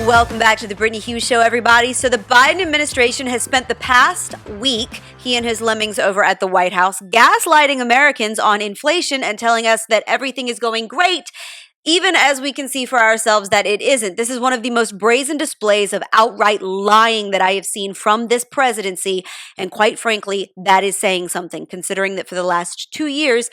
Welcome back to the Brittany Hughes Show, everybody. So the Biden administration has spent the past week, he and his lemmings over at the White House, gaslighting Americans on inflation and telling us that everything is going great, even as we can see for ourselves that it isn't. This is one of the most brazen displays of outright lying that I have seen from this presidency. And quite frankly, that is saying something, considering that for the last 2 years,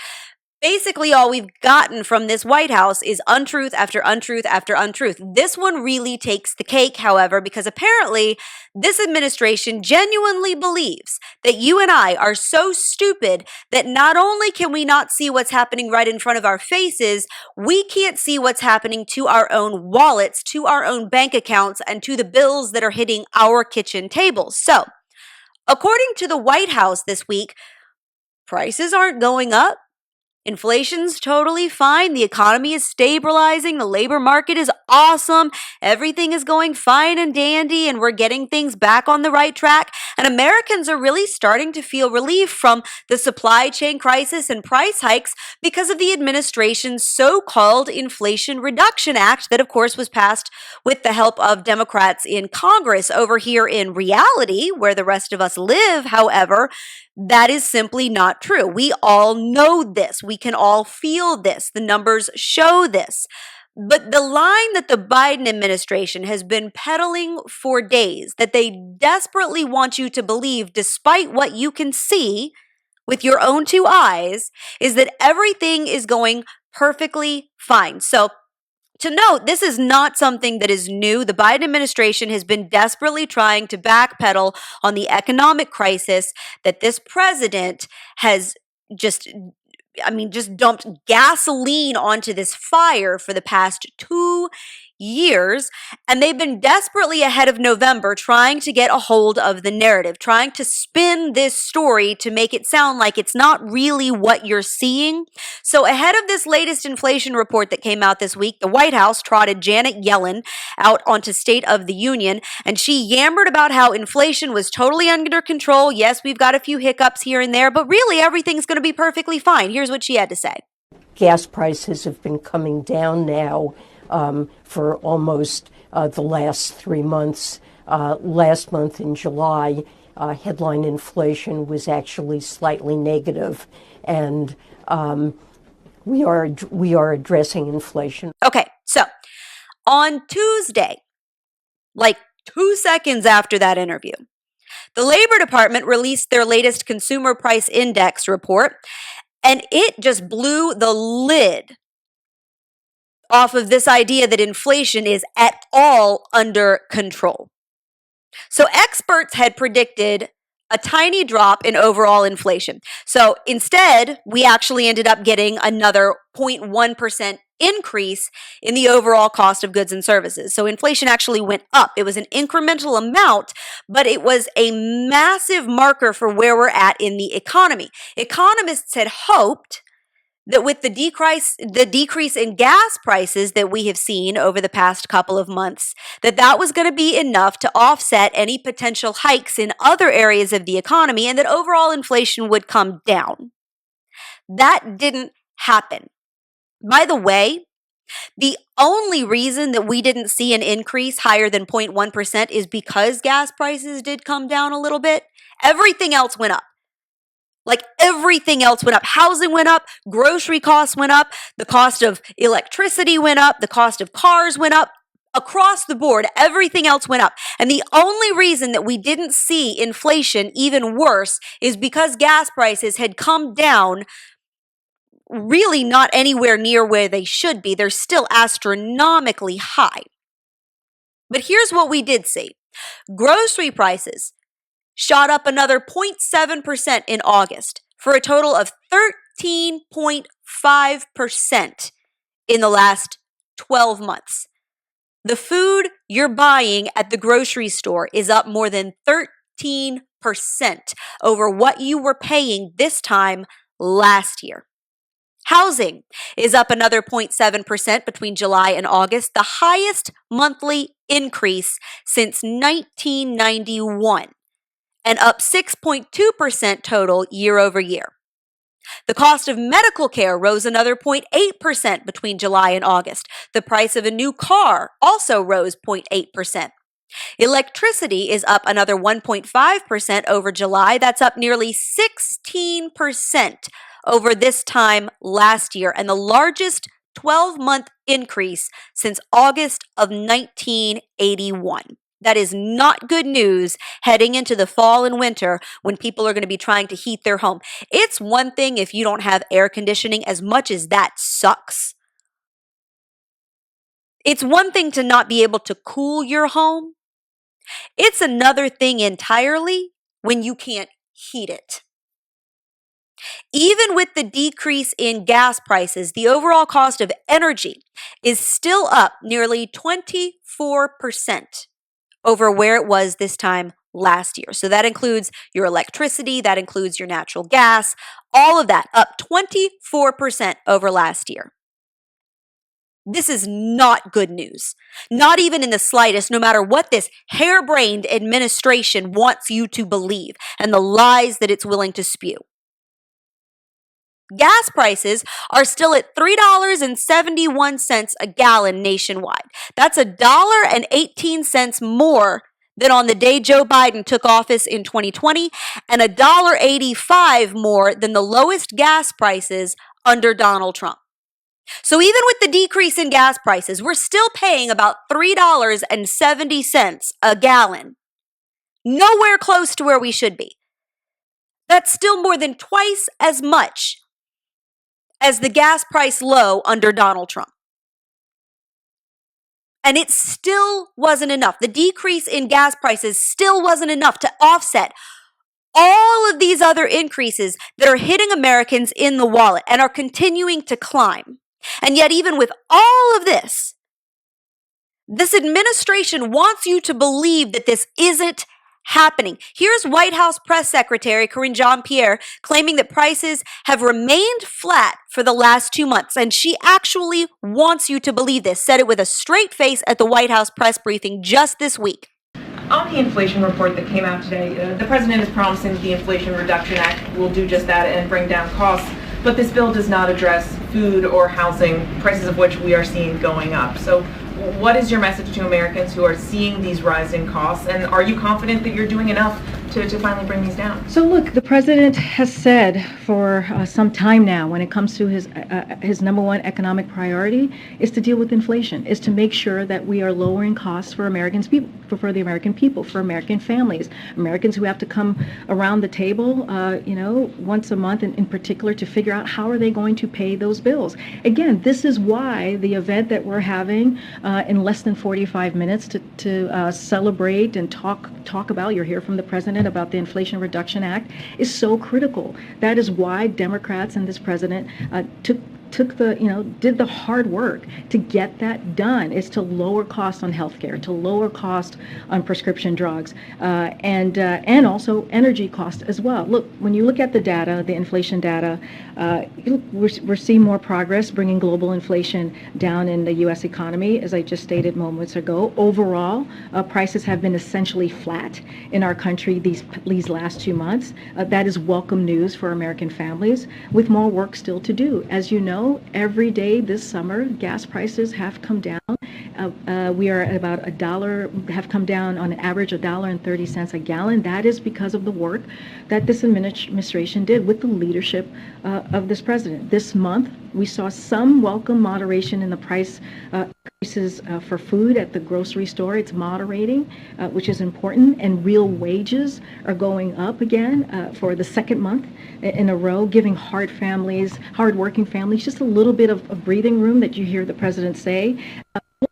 basically, all we've gotten from this White House is untruth after untruth after untruth. This one really takes the cake, however, because apparently this administration genuinely believes that you and I are so stupid that not only can we not see what's happening right in front of our faces, we can't see what's happening to our own wallets, to our own bank accounts, and to the bills that are hitting our kitchen tables. So, according to the White House this week, prices aren't going up. Inflation's totally fine. The economy is stabilizing. The labor market is awesome. Everything is going fine and dandy, and we're getting things back on the right track. And Americans are really starting to feel relief from the supply chain crisis and price hikes because of the administration's so-called Inflation Reduction Act that, of course, was passed with the help of Democrats in Congress. Over here in reality, where the rest of us live, however, that is simply not true. We all know this. We can all feel this. The numbers show this. But the line that the Biden administration has been peddling for days, that they desperately want you to believe, despite what you can see with your own two eyes, is that everything is going perfectly fine. So, to note, this is not something that is new. The Biden administration has been desperately trying to backpedal on the economic crisis that this president has just dumped gasoline onto this fire for the past 2 years. And they've been desperately ahead of November trying to get a hold of the narrative, trying to spin this story to make it sound like it's not really what you're seeing. So ahead of this latest inflation report that came out this week, the White House trotted Janet Yellen out onto State of the Union, and she yammered about how inflation was totally under control. Yes, we've got a few hiccups here and there, but really everything's going to be perfectly fine. Here's what she had to say. Gas prices have been coming down now for almost the last 3 months. Last month in July, headline inflation was actually slightly negative, and we are addressing inflation. Okay, so on Tuesday, like 2 seconds after that interview, the Labor Department released their latest Consumer Price Index report, and it just blew the lid off of this idea that inflation is at all under control. So experts had predicted a tiny drop in overall inflation. So instead, we actually ended up getting another 0.1% increase in the overall cost of goods and services. So inflation actually went up. It was an incremental amount, but it was a massive marker for where we're at in the economy. Economists had hoped that with the decrease in gas prices that we have seen over the past couple of months, that was going to be enough to offset any potential hikes in other areas of the economy and that overall inflation would come down. That didn't happen. By the way, the only reason that we didn't see an increase higher than 0.1% is because gas prices did come down a little bit. Everything else went up. Like everything else went up. Housing went up, grocery costs went up, the cost of electricity went up, the cost of cars went up. Across the board, everything else went up. And the only reason that we didn't see inflation even worse is because gas prices had come down, really not anywhere near where they should be. They're still astronomically high. But here's what we did see. Grocery prices shot up another 0.7% in August for a total of 13.5% in the last 12 months. The food you're buying at the grocery store is up more than 13% over what you were paying this time last year. Housing is up another 0.7% between July and August, the highest monthly increase since 1991. And up 6.2% total year over year. The cost of medical care rose another 0.8% between July and August. The price of a new car also rose 0.8%. Electricity is up another 1.5% over July. That's up nearly 16% over this time last year, and the largest 12-month increase since August of 1981. That is not good news heading into the fall and winter when people are going to be trying to heat their home. It's one thing if you don't have air conditioning, as much as that sucks. It's one thing to not be able to cool your home. It's another thing entirely when you can't heat it. Even with the decrease in gas prices, the overall cost of energy is still up nearly 24% over where it was this time last year. So that includes your electricity, that includes your natural gas, all of that up 24% over last year. This is not good news, not even in the slightest, no matter what this harebrained administration wants you to believe and the lies that it's willing to spew. Gas prices are still at $3.71 a gallon nationwide. That's $1.18 more than on the day Joe Biden took office in 2020 and $1.85 more than the lowest gas prices under Donald Trump. So even with the decrease in gas prices, we're still paying about $3.70 a gallon. Nowhere close to where we should be. That's still more than twice as much as the gas price low under Donald Trump. And it still wasn't enough. The decrease in gas prices still wasn't enough to offset all of these other increases that are hitting Americans in the wallet and are continuing to climb. And yet, even with all of this, this administration wants you to believe that this isn't happening. Here's White House Press Secretary Karine Jean-Pierre claiming that prices have remained flat for the last 2 months. And she actually wants you to believe this, said it with a straight face at the White House press briefing just this week. On the inflation report that came out today, the president is promising that the Inflation Reduction Act will do just that and bring down costs. But this bill does not address food or housing, prices of which we are seeing going up. So what is your message to Americans who are seeing these rising costs? And are you confident that you're doing enough to finally bring these down? So look, the president has said for some time now, when it comes to his number one economic priority is to deal with inflation, is to make sure that we are lowering costs for Americans, for the American people, for American families, Americans who have to come around the table, once a month in particular to figure out how are they going to pay those bills. Again, this is why the event that we're having in less than 45 minutes to celebrate and talk about, you'll hear from the president about the Inflation Reduction Act, is so critical. That is why Democrats and this president did the hard work to get that done, is to lower costs on healthcare, to lower cost on prescription drugs, and also energy costs as well. Look, when you look at the data, the inflation data, we're seeing more progress bringing global inflation down in the U.S. economy, as I just stated moments ago. Overall, prices have been essentially flat in our country these last 2 months. That is welcome news for American families, with more work still to do. As you know, every day this summer, gas prices have come down. We are at about $1, have come down on an average $1.30 a gallon. That is because of the work that this administration did with the leadership of this president. This month, we saw some welcome moderation in the price increases for food at the grocery store. It's moderating, which is important, and real wages are going up again for the second month in a row, giving hard-working families just a little bit of breathing room that you hear the president say.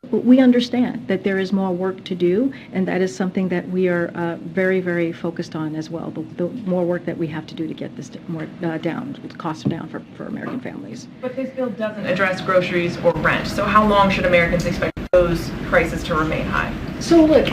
But we understand that there is more work to do, and that is something that we are very, very focused on as well. The more work that we have to do to get this more down, the costs down for American families. But this bill doesn't address groceries or rent. So how long should Americans expect those prices to remain high? So look,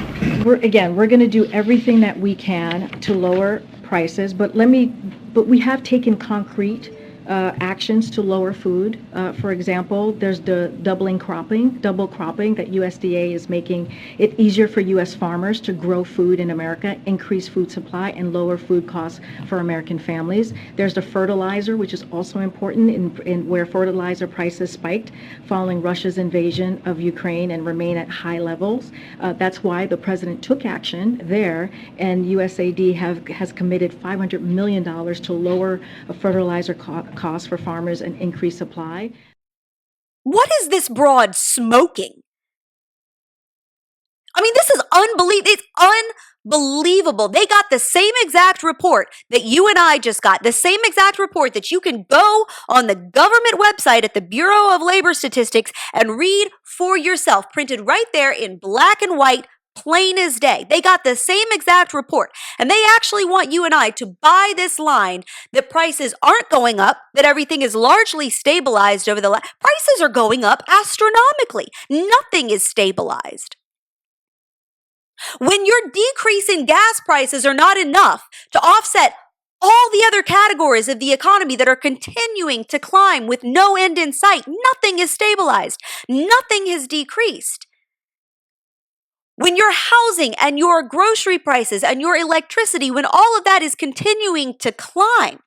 we're going to do everything that we can to lower prices, but we have taken concrete actions to lower food. For example, there's the double cropping that USDA is making it easier for U.S. farmers to grow food in America, increase food supply, and lower food costs for American families. There's the fertilizer, which is also important in where fertilizer prices spiked following Russia's invasion of Ukraine and remain at high levels. That's why the president took action there, and USAID has committed $500 million to lower fertilizer costs for farmers and increase supply. What is this broad smoking? I mean, this is unbelievable. It's unbelievable. They got the same exact report that you and I just got, the same exact report that you can go on the government website at the Bureau of Labor Statistics and read for yourself, printed right there in black and white, plain as day. They got the same exact report, and they actually want you and I to buy this line that prices aren't going up, that everything is largely stabilized over the prices are going up astronomically. Nothing is stabilized. When your decrease in gas prices are not enough to offset all the other categories of the economy that are continuing to climb with no end in sight, nothing is stabilized. Nothing has decreased. When your housing and your grocery prices and your electricity, when all of that is continuing to climb,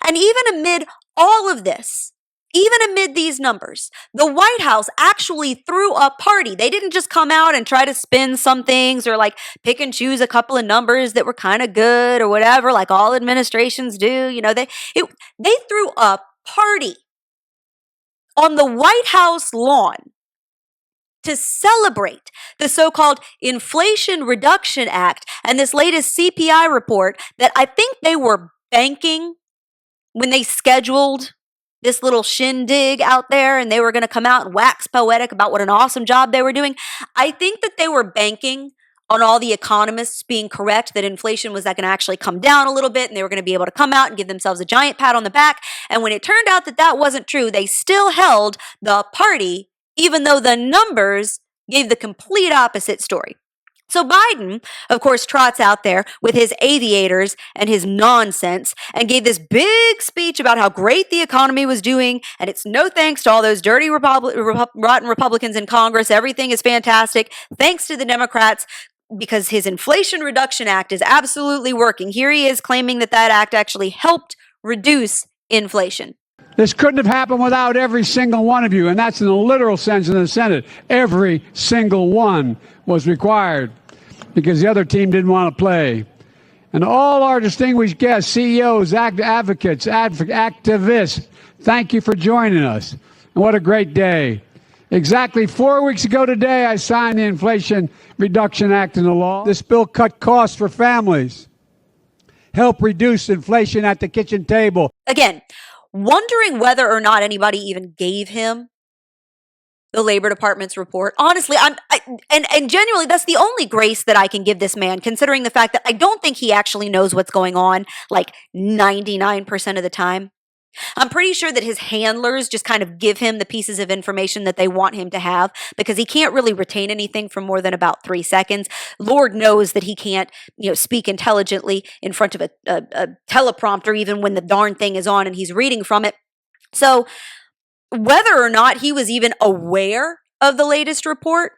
and even amid all of this, even amid these numbers, the White House actually threw a party. They didn't just come out and try to spin some things or like pick and choose a couple of numbers that were kind of good or whatever, like all administrations do. You know, they threw a party on the White House lawn to celebrate the so-called Inflation Reduction Act and this latest CPI report that I think they were banking when they scheduled this little shindig out there and they were going to come out and wax poetic about what an awesome job they were doing. I think that they were banking on all the economists being correct that inflation was going to actually come down a little bit and they were going to be able to come out and give themselves a giant pat on the back. And when it turned out that that wasn't true, they still held the party even though the numbers gave the complete opposite story. So Biden, of course, trots out there with his aviators and his nonsense and gave this big speech about how great the economy was doing. And it's no thanks to all those dirty rotten Republicans in Congress. Everything is fantastic. Thanks to the Democrats, because his Inflation Reduction Act is absolutely working. Here he is claiming that that act actually helped reduce inflation. This couldn't have happened without every single one of you, and that's in the literal sense in the Senate. Every single one was required because the other team didn't want to play. And all our distinguished guests, CEOs, advocates, activists, thank you for joining us. And what a great day. Exactly 4 weeks ago today, I signed the Inflation Reduction Act into law. This bill cut costs for families, help reduce inflation at the kitchen table. Again, wondering whether or not anybody even gave him the Labor Department's report. Honestly, and genuinely, that's the only grace that I can give this man, considering the fact that I don't think he actually knows what's going on like 99% of the time. I'm pretty sure that his handlers just kind of give him the pieces of information that they want him to have because he can't really retain anything for more than about 3 seconds. Lord knows that he can't, speak intelligently in front of a teleprompter, even when the darn thing is on and he's reading from it. So whether or not he was even aware of the latest report,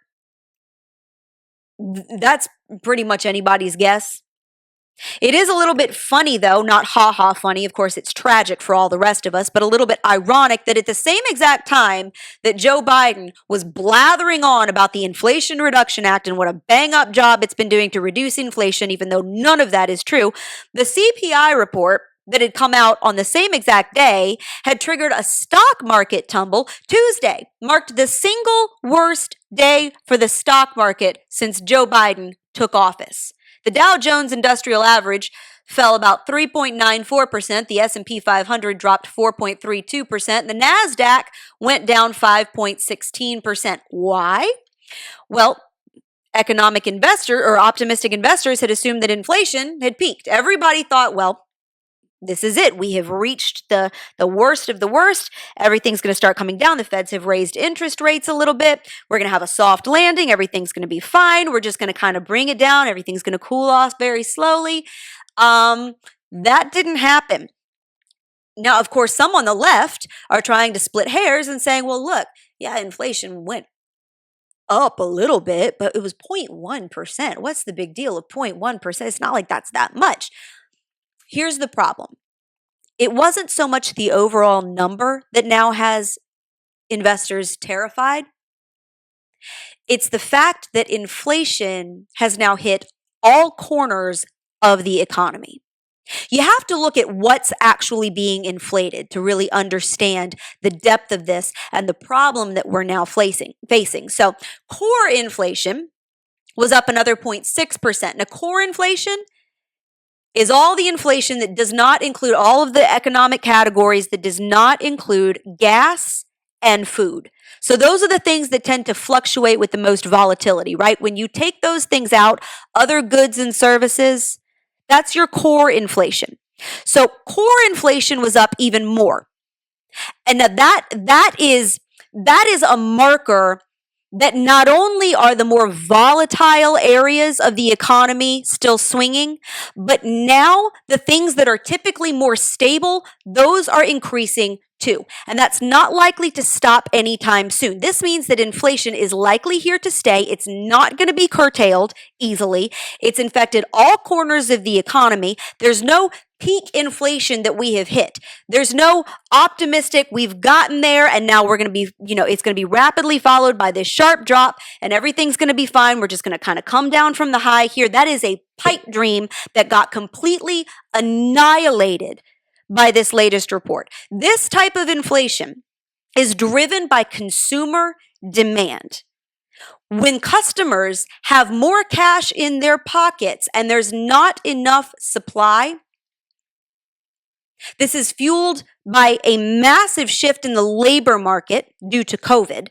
that's pretty much anybody's guess. It is a little bit funny, though, not ha-ha funny. Of course, it's tragic for all the rest of us, but a little bit ironic that at the same exact time that Joe Biden was blathering on about the Inflation Reduction Act and what a bang-up job it's been doing to reduce inflation, even though none of that is true, the CPI report that had come out on the same exact day had triggered a stock market tumble. Tuesday marked the single worst day for the stock market since Joe Biden took office. The Dow Jones Industrial Average fell about 3.94%. The S&P 500 dropped 4.32%. The NASDAQ went down 5.16%. Why? Well, optimistic investors had assumed that inflation had peaked. Everybody thought, well, this is it. We have reached the worst of the worst. Everything's going to start coming down. The Feds have raised interest rates a little bit. We're going to have a soft landing. Everything's going to be fine. We're just going to kind of bring it down. Everything's going to cool off very slowly. That didn't happen. Now, of course, some on the left are trying to split hairs and saying, well, look, yeah, inflation went up a little bit, but it was 0.1%. What's the big deal of 0.1%? It's not like that's that much. Here's the problem. It wasn't so much the overall number that now has investors terrified. It's the fact that inflation has now hit all corners of the economy. You have to look at what's actually being inflated to really understand the depth of this and the problem that we're now facing. So core inflation was up another 0.6%. Now, core inflation is all the inflation that does not include all of the economic categories, that does not include gas and food. So those are the things that tend to fluctuate with the most volatility, right? When you take those things out, other goods and services, that's your core inflation. So core inflation was up even more. And now that is a marker that not only are the more volatile areas of the economy still swinging, but now the things that are typically more stable, those are increasing too. And that's not likely to stop anytime soon. This means that inflation is likely here to stay. It's not going to be curtailed easily. It's infected all corners of the economy. There's no peak inflation that we have hit. There's no optimistic, we've gotten there and now we're going to be, it's going to be rapidly followed by this sharp drop and everything's going to be fine. We're just going to kind of come down from the high here. That is a pipe dream that got completely annihilated by this latest report. This type of inflation is driven by consumer demand. When customers have more cash in their pockets and there's not enough supply, this is fueled by a massive shift in the labor market due to COVID.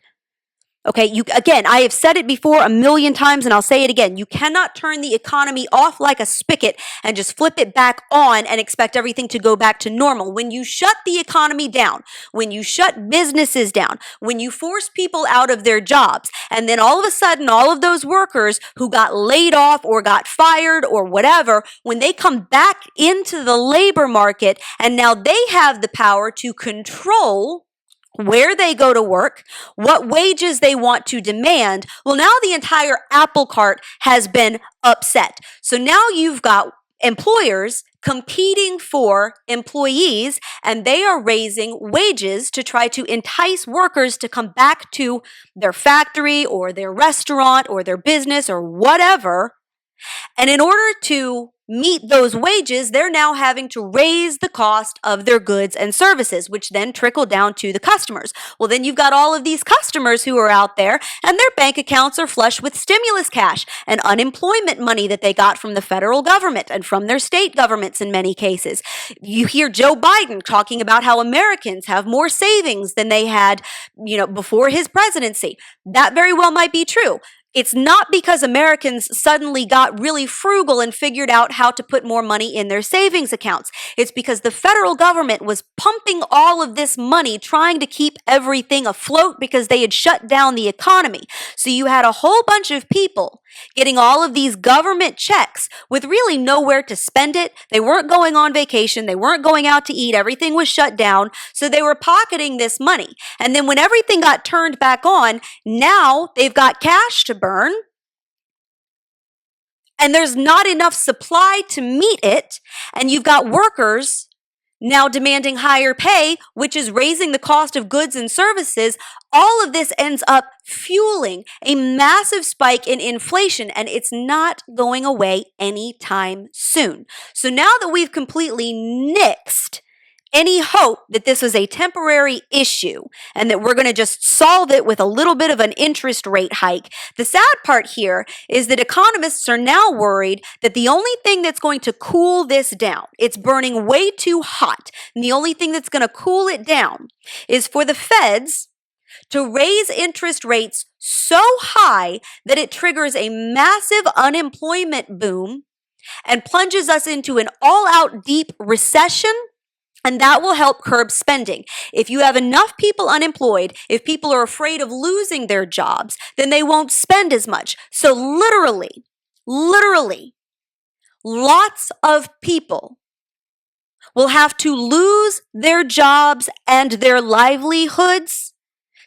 Okay, again, I have said it before a million times and I'll say it again. You cannot turn the economy off like a spigot and just flip it back on and expect everything to go back to normal. When you shut the economy down, when you shut businesses down, when you force people out of their jobs, and then all of a sudden, all of those workers who got laid off or got fired or whatever, when they come back into the labor market and now they have the power to control where they go to work, what wages they want to demand, well, now the entire apple cart has been upset. So now you've got employers competing for employees, and they are raising wages to try to entice workers to come back to their factory or their restaurant or their business or whatever. And in order to meet those wages, they're now having to raise the cost of their goods and services, which then trickle down to the customers. Well, then you've got all of these customers who are out there and their bank accounts are flush with stimulus cash and unemployment money that they got from the federal government and from their state governments in many cases. You hear Joe Biden talking about how Americans have more savings than they had, before his presidency. That very well might be true. It's not because Americans suddenly got really frugal and figured out how to put more money in their savings accounts. It's because the federal government was pumping all of this money trying to keep everything afloat because they had shut down the economy. So you had a whole bunch of people getting all of these government checks with really nowhere to spend it. They weren't going on vacation. They weren't going out to eat. Everything was shut down. So they were pocketing this money. And then when everything got turned back on, now they've got cash to burn. And there's not enough supply to meet it. And you've got workers now demanding higher pay, which is raising the cost of goods and services. All of this ends up fueling a massive spike in inflation, and it's not going away anytime soon. So now that we've completely nixed any hope that this was a temporary issue and that we're going to just solve it with a little bit of an interest rate hike, the sad part here is that economists are now worried that the only thing that's going to cool this down, it's burning way too hot, and the only thing that's going to cool it down is for the feds to raise interest rates so high that it triggers a massive unemployment boom and plunges us into an all-out deep recession. And that will help curb spending. If you have enough people unemployed, if people are afraid of losing their jobs, then they won't spend as much. So literally, lots of people will have to lose their jobs and their livelihoods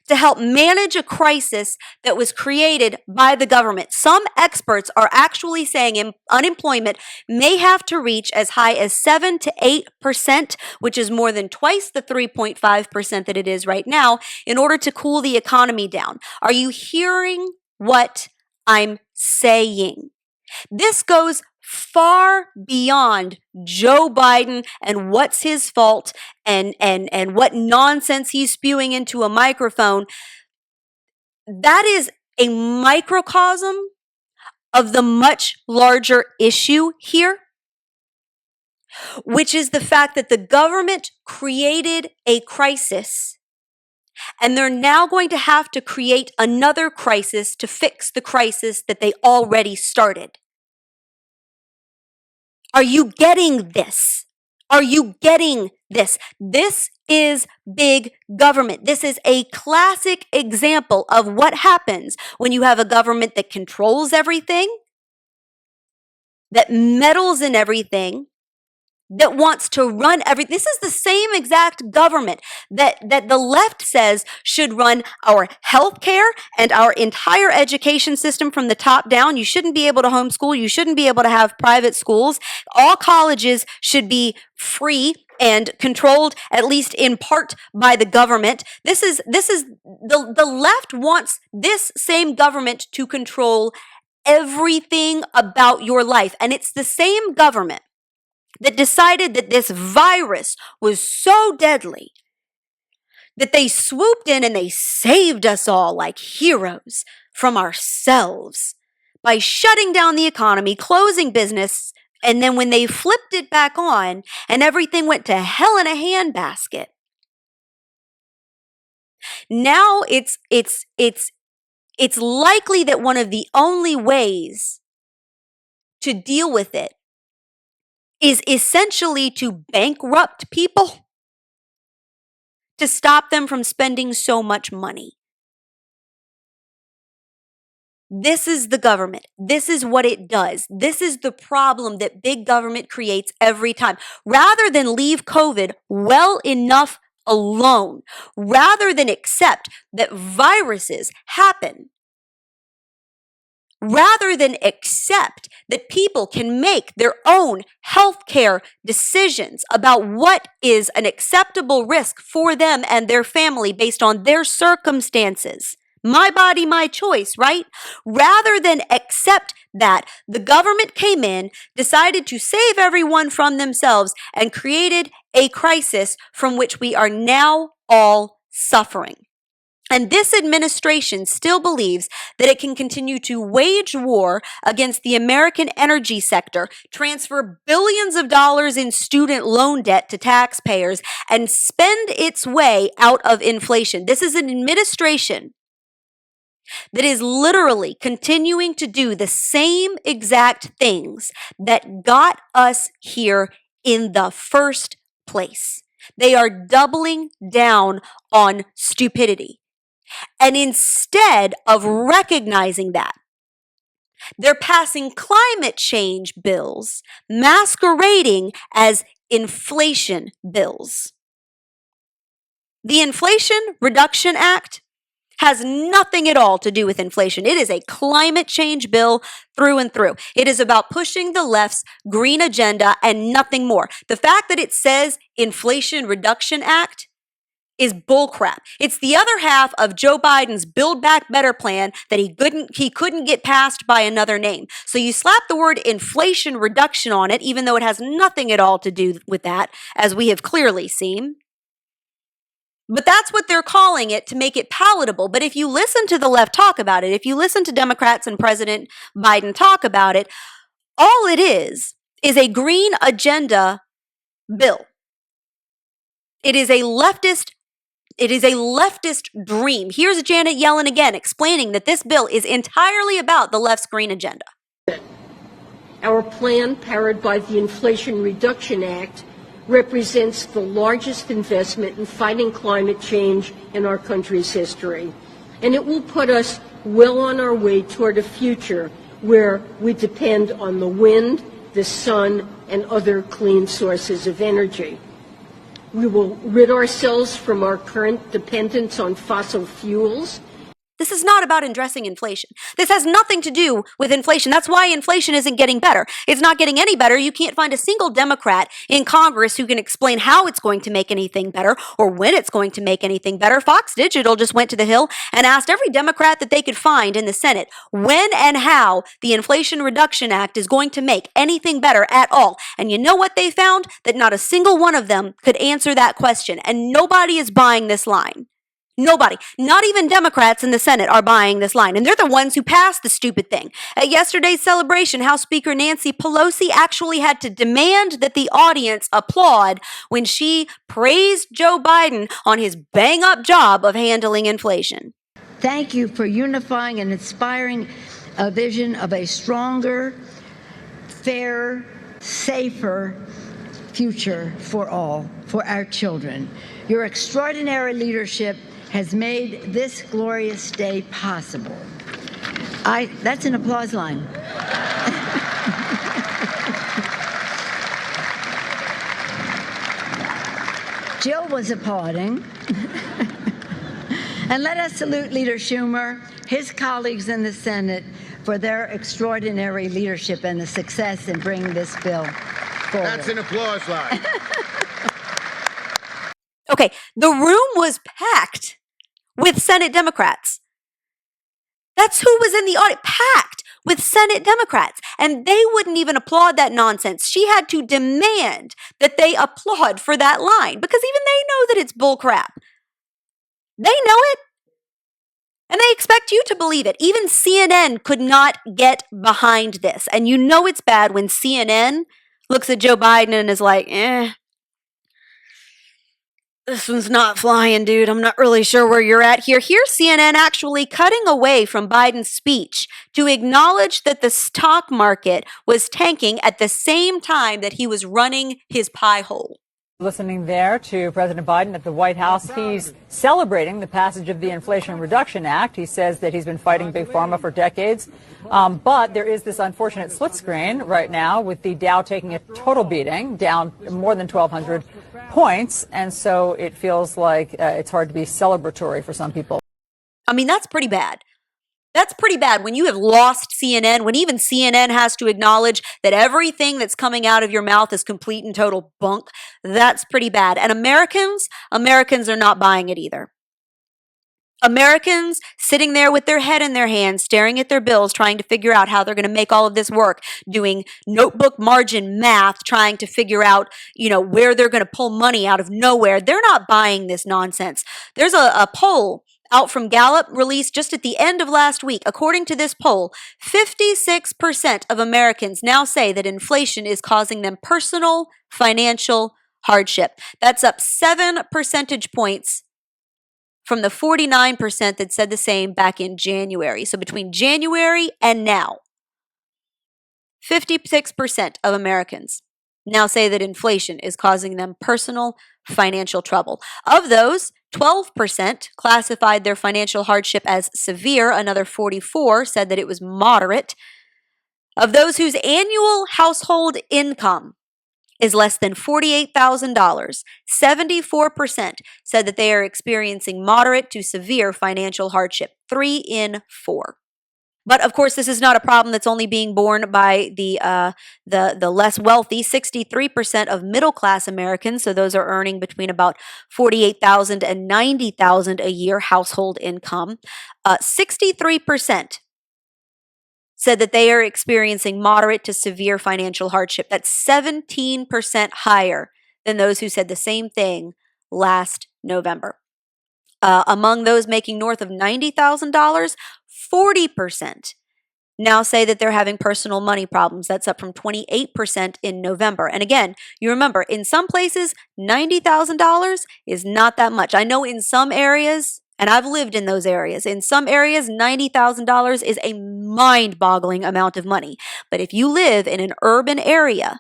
to help manage a crisis that was created by the government. Some experts are actually saying unemployment may have to reach as high as 7 to 8%, which is more than twice the 3.5% that it is right now, in order to cool the economy down. Are you hearing what I'm saying? This goes far beyond Joe Biden and what's his fault and what nonsense he's spewing into a microphone. That is a microcosm of the much larger issue here, which is the fact that the government created a crisis, and they're now going to have to create another crisis to fix the crisis that they already started. Are you getting this? Are you getting this? This is big government. This is a classic example of what happens when you have a government that controls everything, that meddles in everything, that wants to run everything. This is the same exact government that the left says should run our healthcare and our entire education system from the top down. You shouldn't be able to homeschool. You shouldn't be able to have private schools. All colleges should be free and controlled, at least in part, by the government. The left wants this same government to control everything about your life. And it's the same government that decided that this virus was so deadly that they swooped in and they saved us all like heroes from ourselves by shutting down the economy, closing business, and then when they flipped it back on and everything went to hell in a handbasket, now it's likely that one of the only ways to deal with it is essentially to bankrupt people to stop them from spending so much money. This is the government. This is what it does. This is the problem that big government creates every time. Rather than leave COVID well enough alone, rather than accept that viruses happen, rather than accept that people can make their own healthcare decisions about what is an acceptable risk for them and their family based on their circumstances. My body, my choice, right? Rather than accept that, the government came in, decided to save everyone from themselves, and created a crisis from which we are now all suffering. And this administration still believes that it can continue to wage war against the American energy sector, transfer billions of dollars in student loan debt to taxpayers, and spend its way out of inflation. This is an administration that is literally continuing to do the same exact things that got us here in the first place. They are doubling down on stupidity. And instead of recognizing that, they're passing climate change bills masquerading as inflation bills. The Inflation Reduction Act has nothing at all to do with inflation. It is a climate change bill through and through. It is about pushing the left's green agenda and nothing more. The fact that it says Inflation Reduction Act is bullcrap. It's the other half of Joe Biden's Build Back Better plan that he couldn't get passed by another name. So you slap the word inflation reduction on it, even though it has nothing at all to do with that, as we have clearly seen. But that's what they're calling it to make it palatable. But if you listen to the left talk about it, if you listen to Democrats and President Biden talk about it, all it is a green agenda bill. It is a leftist dream. Here's Janet Yellen again explaining that this bill is entirely about the left's green agenda. Our plan, powered by the Inflation Reduction Act, represents the largest investment in fighting climate change in our country's history. And it will put us well on our way toward a future where we depend on the wind, the sun, and other clean sources of energy. We will rid ourselves from our current dependence on fossil fuels. This is not about addressing inflation. This has nothing to do with inflation. That's why inflation isn't getting better. It's not getting any better. You can't find a single Democrat in Congress who can explain how it's going to make anything better or when it's going to make anything better. Fox Digital just went to the Hill and asked every Democrat that they could find in the Senate when and how the Inflation Reduction Act is going to make anything better at all. And you know what they found? That not a single one of them could answer that question. And nobody is buying this line. Nobody, not even Democrats in the Senate, are buying this line. And they're the ones who passed the stupid thing. At yesterday's celebration, House Speaker Nancy Pelosi actually had to demand that the audience applaud when she praised Joe Biden on his bang-up job of handling inflation. Thank you for unifying and inspiring a vision of a stronger, fairer, safer future for all, for our children. Your extraordinary leadership has made this glorious day possible. That's an applause line. Jill was applauding. And let us salute Leader Schumer, his colleagues in the Senate, for their extraordinary leadership and the success in bringing this bill forward. That's an applause line. Okay, the room was packed with Senate Democrats. That's who was in the audience, packed with Senate Democrats. And they wouldn't even applaud that nonsense. She had to demand that they applaud for that line because even they know that it's bull crap. They know it. And they expect you to believe it. Even CNN could not get behind this. And you know it's bad when CNN looks at Joe Biden and is like, this one's not flying, dude. I'm not really sure where you're at here. Here's CNN actually cutting away from Biden's speech to acknowledge that the stock market was tanking at the same time that he was running his pie hole. Listening there to President Biden at the White House, he's celebrating the passage of the Inflation Reduction Act. He says that he's been fighting Big Pharma for decades. But there is this unfortunate split screen right now with the Dow taking a total beating, down more than 1,200 points. And so it feels like it's hard to be celebratory for some people. I mean, that's pretty bad. That's pretty bad when you have lost CNN, when even CNN has to acknowledge that everything that's coming out of your mouth is complete and total bunk. That's pretty bad. And Americans are not buying it either. Americans sitting there with their head in their hands, staring at their bills, trying to figure out how they're going to make all of this work, doing notebook margin math, trying to figure out, where they're going to pull money out of nowhere. They're not buying this nonsense. There's a poll out from Gallup released just at the end of last week. According to this poll, 56% of Americans now say that inflation is causing them personal financial hardship. That's up 7 percentage points from the 49% that said the same back in January. So between January and now, 56% of Americans now say that inflation is causing them personal financial trouble. Of those, 12% classified their financial hardship as severe. Another 44% said that it was moderate. Of those whose annual household income is less than $48,000, 74% said that they are experiencing moderate to severe financial hardship. 3 in 4. But of course, this is not a problem that's only being borne by the less wealthy. 63% of middle-class Americans, so those are earning between about $48,000 and $90,000 a year household income, 63% said that they are experiencing moderate to severe financial hardship. That's 17% higher than those who said the same thing last November. Among those making north of $90,000, 40% now say that they're having personal money problems. That's up from 28% in November. And again, you remember, in some places, $90,000 is not that much. I know in some areas, and I've lived in those areas, in some areas, $90,000 is a mind-boggling amount of money. But if you live in an urban area,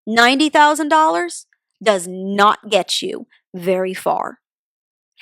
$90,000 does not get you very far.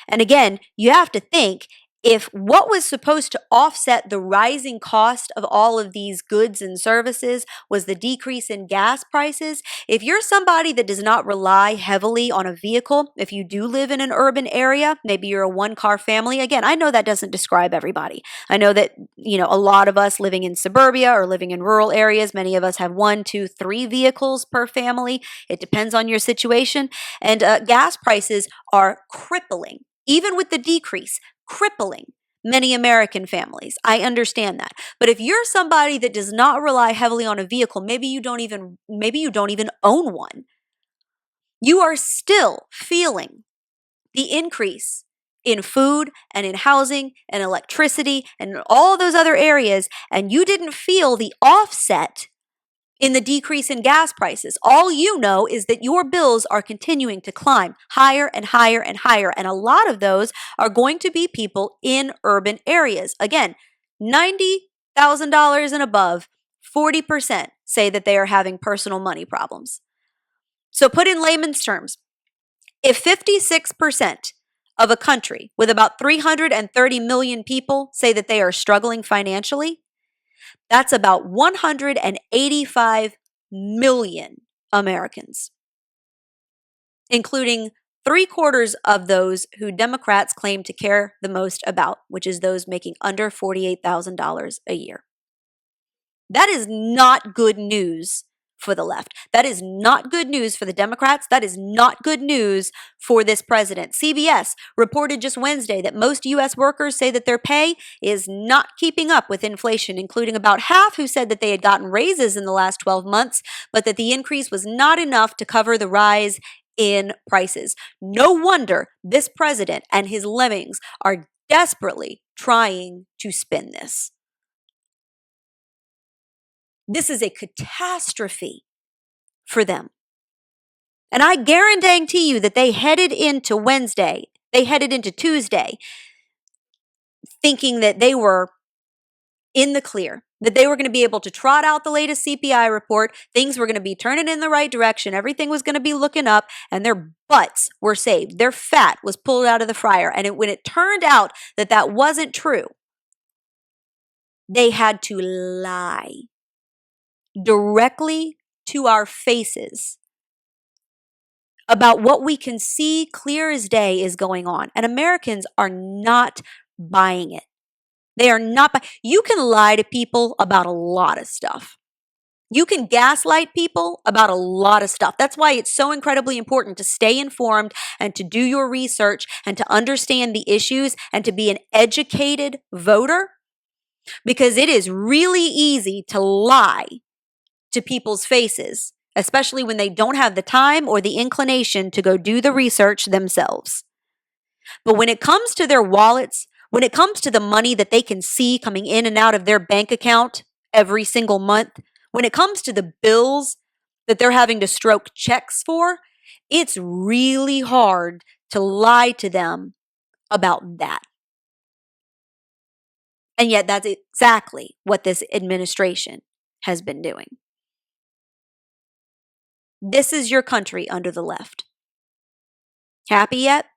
And again, you have to think, if what was supposed to offset the rising cost of all of these goods and services was the decrease in gas prices, if you're somebody that does not rely heavily on a vehicle, if you do live in an urban area, maybe you're a one-car family. Again, I know that doesn't describe everybody. I know that, a lot of us living in suburbia or living in rural areas, many of us have 1, 2, 3 vehicles per family. It depends on your situation. And gas prices are crippling, even with the decrease, crippling many American families. I understand that. But if you're somebody that does not rely heavily on a vehicle, maybe you don't even own one, you are still feeling the increase in food and in housing and electricity and all those other areas, and you didn't feel the offset in the decrease in gas prices. All you know is that your bills are continuing to climb higher and higher and higher. And a lot of those are going to be people in urban areas. Again, $90,000 and above, 40% say that they are having personal money problems. So put in layman's terms, if 56% of a country with about 330 million people say that they are struggling financially, that's about 185 million Americans, including 3/4 of those who Democrats claim to care the most about, which is those making under $48,000 a year. That is not good news for the left. That is not good news for the Democrats. That is not good news for this president. CBS reported just Wednesday that most U.S. workers say that their pay is not keeping up with inflation, including about half who said that they had gotten raises in the last 12 months, but that the increase was not enough to cover the rise in prices. No wonder this president and his lemmings are desperately trying to spin this. This is a catastrophe for them. And I guarantee you that they headed into Tuesday, thinking that they were in the clear, that they were going to be able to trot out the latest CPI report, things were going to be turning in the right direction, everything was going to be looking up, and their butts were saved. Their fat was pulled out of the fryer. And when it turned out that that wasn't true, they had to lie directly to our faces about what we can see clear as day is going on. And Americans are not buying it. They are not. You can lie to people about a lot of stuff. You can gaslight people about a lot of stuff. That's why it's so incredibly important to stay informed and to do your research and to understand the issues and to be an educated voter, because it is really easy to lie to people's faces, especially when they don't have the time or the inclination to go do the research themselves. But when it comes to their wallets, when it comes to the money that they can see coming in and out of their bank account every single month, when it comes to the bills that they're having to stroke checks for, it's really hard to lie to them about that. And yet that's exactly what this administration has been doing. This is your country under the left. Happy yet?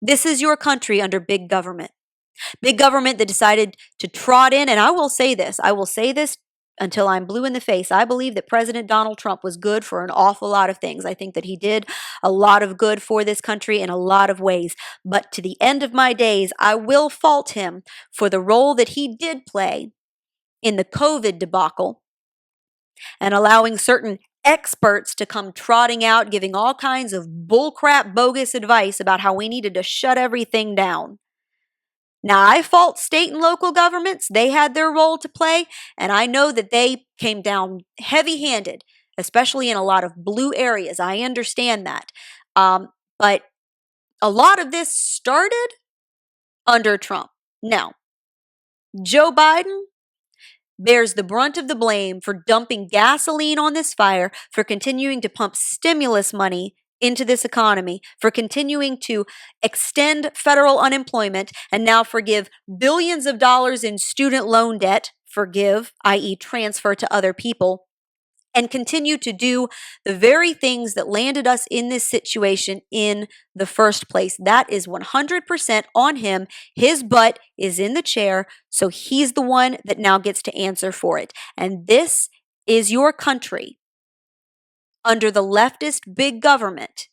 This is your country under big government. Big government that decided to trot in, and I will say this until I'm blue in the face. I believe that President Donald Trump was good for an awful lot of things. I think that he did a lot of good for this country in a lot of ways. But to the end of my days, I will fault him for the role that he did play in the COVID debacle and allowing certain experts to come trotting out, giving all kinds of bullcrap, bogus advice about how we needed to shut everything down. Now, I fault state and local governments. They had their role to play, and I know that they came down heavy-handed, especially in a lot of blue areas. I understand that. But a lot of this started under Trump. Now, Joe Biden bears the brunt of the blame for dumping gasoline on this fire, for continuing to pump stimulus money into this economy, for continuing to extend federal unemployment, and now forgive billions of dollars in student loan debt, forgive, i.e. transfer to other people, and continue to do the very things that landed us in this situation in the first place. That is 100% on him. His butt is in the chair, so he's the one that now gets to answer for it. And this is your country under the leftist big government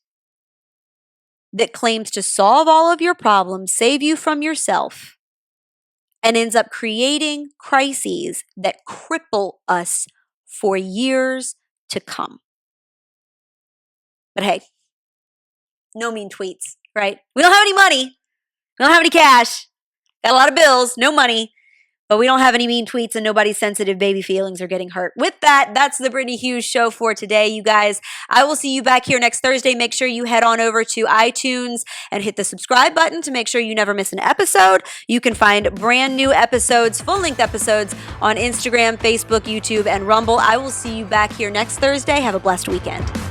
that claims to solve all of your problems, save you from yourself, and ends up creating crises that cripple us for years to come. But hey, no mean tweets, right? We don't have any money. We don't have any cash. Got a lot of bills, no money. But we don't have any mean tweets and nobody's sensitive baby feelings are getting hurt. With that, that's the Brittany Hughes Show for today, you guys. I will see you back here next Thursday. Make sure you head on over to iTunes and hit the subscribe button to make sure you never miss an episode. You can find brand new episodes, full-length episodes on Instagram, Facebook, YouTube, and Rumble. I will see you back here next Thursday. Have a blessed weekend.